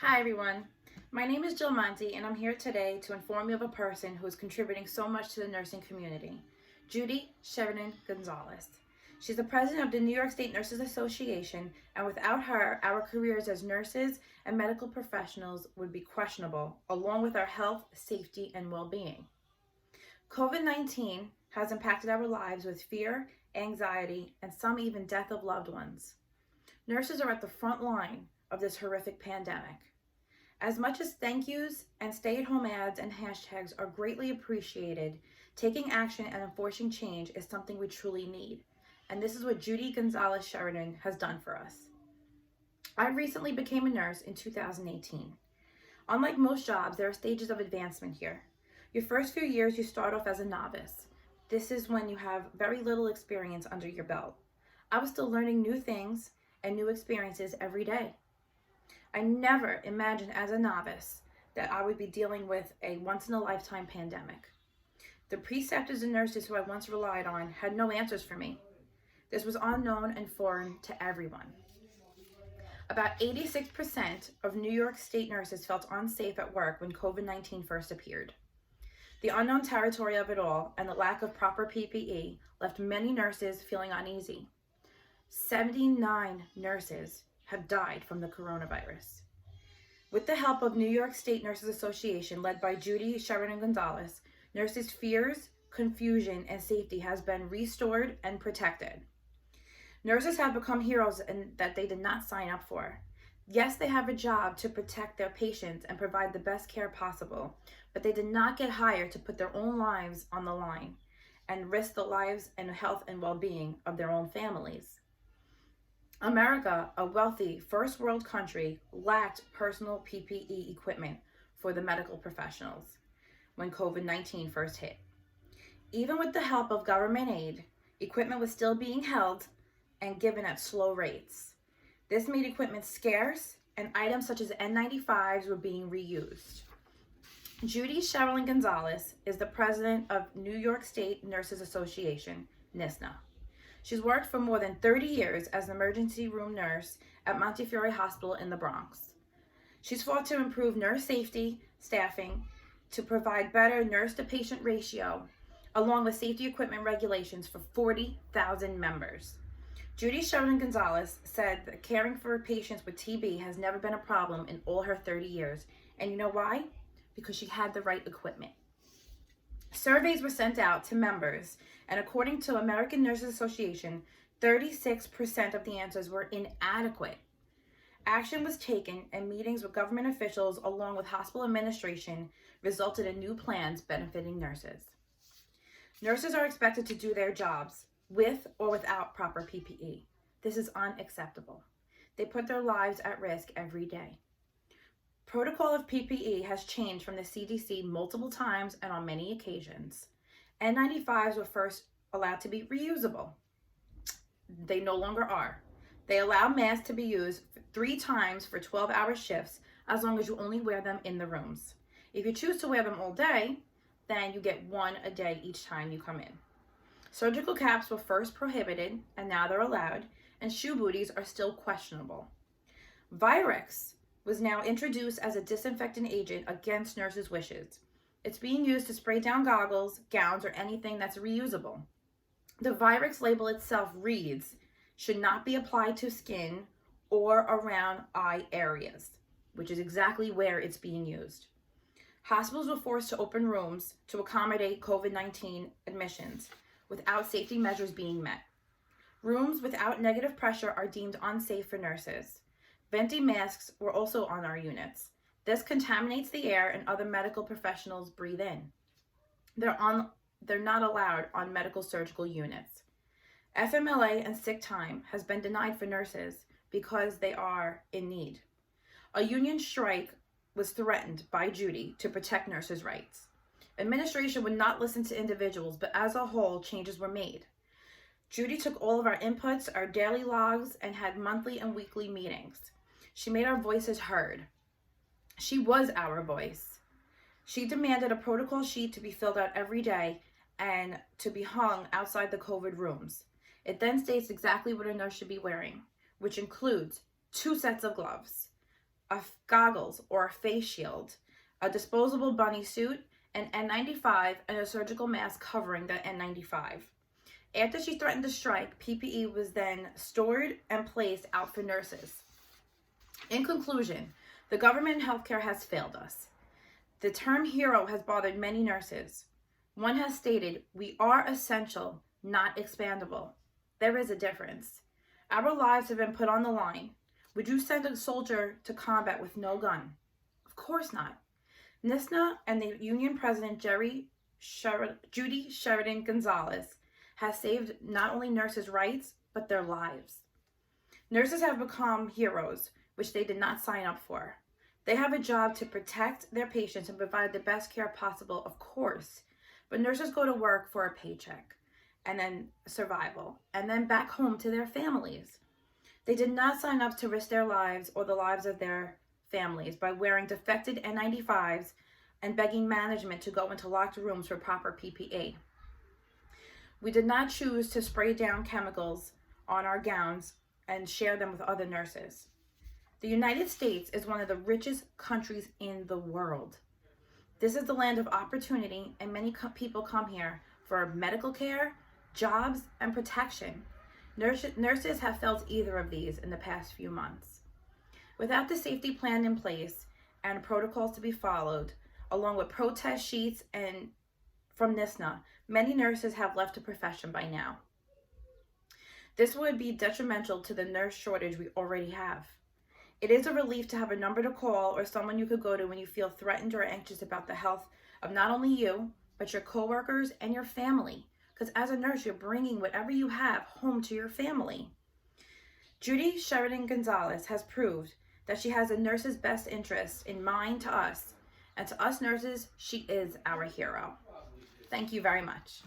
Hi everyone, my name is Jill Monty and I'm here today to inform you of a person who is contributing so much to the nursing community, Judy Sheridan Gonzalez. She's the president of the New York State Nurses Association, and without her, our careers as nurses and medical professionals would be questionable, along with our health, safety, and well-being. COVID-19 has impacted our lives with fear, anxiety, and some even death of loved ones. Nurses are at the front line of this horrific pandemic. As much as thank yous and stay-at-home ads and hashtags are greatly appreciated, taking action and enforcing change is something we truly need. And this is what Judy Gonzalez Sheridan has done for us. I recently became a nurse in 2018. Unlike most jobs, there are stages of advancement here. Your first few years, you start off as a novice. This is when you have very little experience under your belt. I was still learning new things and new experiences every day. I never imagined as a novice that I would be dealing with a once-in-a-lifetime pandemic. The preceptors and nurses who I once relied on had no answers for me. This was unknown and foreign to everyone. About 86% of New York State nurses felt unsafe at work when COVID-19 first appeared. The unknown territory of it all and the lack of proper PPE left many nurses feeling uneasy. 79 nurses have died from the coronavirus. With the help of New York State Nurses Association, led by Judy Sheridan Gonzalez, nurses' fears, confusion, and safety has been restored and protected. Nurses have become heroes that they did not sign up for. Yes, they have a job to protect their patients and provide the best care possible, but they did not get hired to put their own lives on the line and risk the lives and health and well-being of their own families. America, a wealthy first world country, lacked personal PPE equipment for the medical professionals when COVID-19 first hit. Even with the help of government aid, equipment was still being held and given at slow rates. This made equipment scarce, and items such as N95s were being reused. Judy Sheridan Gonzalez is the president of New York State Nurses Association, NYSNA. She's worked for more than 30 years as an emergency room nurse at Montefiore Hospital in the Bronx. She's fought to improve nurse safety, staffing, to provide better nurse-to-patient ratio, along with safety equipment regulations for 40,000 members. Judy Sheridan Gonzalez said that caring for patients with TB has never been a problem in all her 30 years. And you know why? Because she had the right equipment. Surveys were sent out to members, and according to American Nurses Association, 36% of the answers were inadequate. Action was taken, and meetings with government officials along with hospital administration resulted in new plans benefiting nurses. Nurses are expected to do their jobs with or without proper PPE. This is unacceptable. They put their lives at risk every day. Protocol of PPE has changed from the CDC multiple times and on many occasions. N95s were first allowed to be reusable. They no longer are. They allow masks to be used 3 times for 12-hour shifts as long as you only wear them in the rooms. If you choose to wear them all day, then you get 1 a day each time you come in. Surgical caps were first prohibited and now they're allowed, and shoe booties are still questionable. Virex was now introduced as a disinfectant agent against nurses' wishes. It's being used to spray down goggles, gowns, or anything that's reusable. The Virex label itself reads, should not be applied to skin or around eye areas, which is exactly where it's being used. Hospitals were forced to open rooms to accommodate COVID-19 admissions without safety measures being met. Rooms without negative pressure are deemed unsafe for nurses. Venti masks were also on our units. This contaminates the air and other medical professionals breathe in. They're not allowed on medical surgical units. FMLA and sick time has been denied for nurses because they are in need. A union strike was threatened by Judy to protect nurses' rights. Administration would not listen to individuals, but as a whole, changes were made. Judy took all of our inputs, our daily logs, and had monthly and weekly meetings. She made our voices heard. She was our voice. She demanded a protocol sheet to be filled out every day and to be hung outside the COVID rooms. It then states exactly what a nurse should be wearing, which includes 2 sets of gloves, goggles or a face shield, a disposable bunny suit, an N95, and a surgical mask covering the N95. After she threatened to strike, PPE was then stored and placed out for nurses. In conclusion, the government and healthcare has failed us. The term hero has bothered many nurses. One has stated, "We are essential, not expandable." There is a difference. Our lives have been put on the line. Would you send a soldier to combat with no gun? Of course not. NISNA and the union president, Judy Sheridan Gonzalez, has saved not only nurses' rights, but their lives. Nurses have become heroes, which they did not sign up for. They have a job to protect their patients and provide the best care possible, of course. But nurses go to work for a paycheck, and then survival, and then back home to their families. They did not sign up to risk their lives or the lives of their families by wearing defected N95s and begging management to go into locked rooms for proper PPE. We did not choose to spray down chemicals on our gowns and share them with other nurses. The United States is one of the richest countries in the world. This is the land of opportunity, and many people come here for medical care, jobs, and protection. Nurses have felt either of these in the past few months. Without the safety plan in place and protocols to be followed, along with protest sheets and from NISNA, many nurses have left the profession by now. This would be detrimental to the nurse shortage we already have. It is a relief to have a number to call or someone you could go to when you feel threatened or anxious about the health of not only you, but your coworkers and your family. Because as a nurse, you're bringing whatever you have home to your family. Judy Sheridan Gonzalez has proved that she has a nurse's best interest in mind to us. And to us nurses, she is our hero. Thank you very much.